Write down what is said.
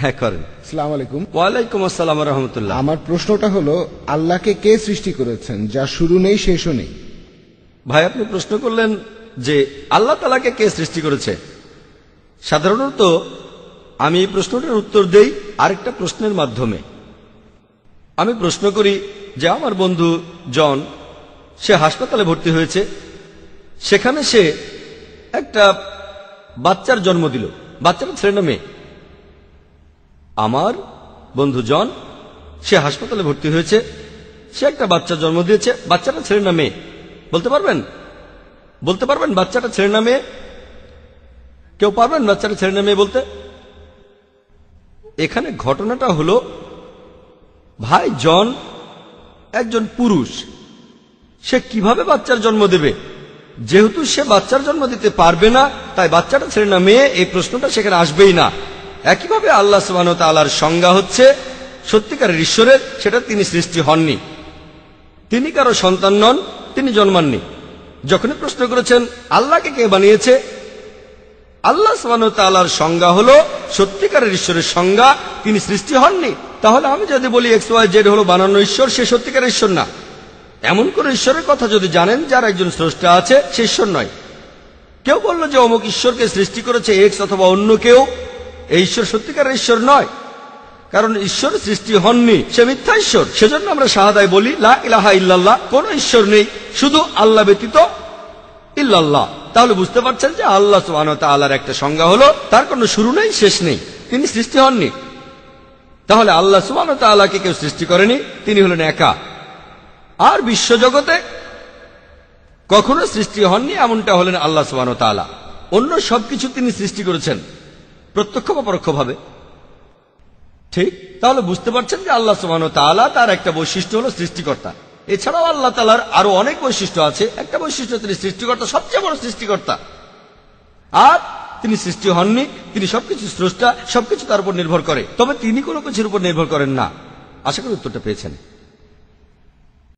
হ্যাঁ করেন। আসসালামু আলাইকুম। ওয়ালাইকুম আসসালাম ওয়া রাহমাতুল্লাহ। আমার প্রশ্নটা হলো, আল্লাহকে কে সৃষ্টি করেছেন যা শুরু নেই শেষও নেই? ভাই আপনি প্রশ্ন করলেন যে আল্লাহ তাআলাকে কে সৃষ্টি করেছে। সাধারণত আমি এই প্রশ্নটার উত্তর দেই আরেকটা প্রশ্নের মাধ্যমে। আমি প্রশ্ন করি যে আমার বন্ধু জন, সে হাসপাতালে ভর্তি হয়েছে, সেখানে সে একটা বাচ্চার জন্ম দিল। বাচ্চাটা ছেলে না মেয়ে? আমার বন্ধু জন, সে হাসপাতালে ভর্তি হয়েছে, সে একটা বাচ্চা জন্ম দিয়েছে। বাচ্চাটা ছেলে না মেয়ে বলতে পারবেন? বলতে পারবেন বাচ্চাটা ছেলে না মেয়ে? কেউ পারবেন বাচ্চাটা ছেলে না মেয়ে বলতে? এখানে ঘটনাটা হলো, ভাই জন একজন পুরুষ, সে কিভাবে বাচ্চার জন্ম দেবে? যেহেতু সে বাচ্চার জন্ম দিতে পারবে না, তাই বাচ্চাটা ছেলে না মেয়ে এই প্রশ্নটা সেখানে আসবেই না। একইভাবে আল্লাহ সুবহানাহু ওয়া তাআলার সংজ্ঞা হচ্ছে সত্যিকারের ঈশ্বরের, সেটা তিনি সৃষ্টি হননি, তিনি কারো সন্তান নন, তিনি জন্মাননি। যখনই প্রশ্ন করেছেন আল্লাহকে কে বানিয়েছে, আল্লাহ সুবহানাহু ওয়া তাআলার সংজ্ঞা হলো সত্যিকারের ঈশ্বরের সংজ্ঞা, তিনি সৃষ্টি হননি। তাহলে আমি যদি বলি XYZ হলো বানানো ঈশ্বর, সে সত্যিকারের ঈশ্বর না। এমন কোন ঈশ্বরের কথা যদি জানেন যার একজন স্রষ্টা আছে, সে ঈশ্বর নয়। কেউ বলল যে অমুক ঈশ্বরকে সৃষ্টি করেছে X অথবা অন্য কেউ, এই ঈশ্বর সত্যিকারের ঈশ্বর নয়, কারণ ঈশ্বর সৃষ্টি হননি, সে মিথ্যা ঈশ্বর। সেজন্য আমরা শাহাদায় বলি লা ইলাহা ইল্লাল্লাহ, কোন ঈশ্বর নেই শুধু আল্লাহ ব্যতীত, ইল্লাল্লাহ। তাহলে বুঝতে পারছেন যে আল্লাহ সুবহানাহু ওয়া তাআলার একটা সংজ্ঞা হলো তার কোনো শুরু নেই, শেষ নেই, তিনি সৃষ্টি হননি। তাহলে আল্লাহ সুবহানাহু ওয়া তাআলাকে কেউ সৃষ্টি করেনি, তিনি হলেন একা। আর বিশ্বজগতে কখনো সৃষ্টি হননি এমনটা হলেন আল্লাহ সুবহানাহু ওয়া তাআলা। অন্য সবকিছু তিনি সৃষ্টি করেছেন প্রত্যক্ষ বা পরোক্ষভাবে, ঠিক? তাহলে বুঝতে পারছেন যে আল্লাহ সুবহানাহু ওয়া তাআলা তার একটা বৈশিষ্ট্য হলো সৃষ্টিকর্তা। এছাড়াও আল্লাহ তাআলার আরো অনেক বৈশিষ্ট্য আছে। একটা বৈশিষ্ট্য, তিনি সৃষ্টিকর্তা, সবচেয়ে বড় সৃষ্টিকর্তা। আর তিনি সৃষ্টি হননি, তিনি সবকিছু স্রষ্টা, সবকিছু তার উপর নির্ভর করে, তবে তিনি কোনো কিছুর উপর নির্ভর করেন না। আশা করি উত্তরটা পেয়েছেন।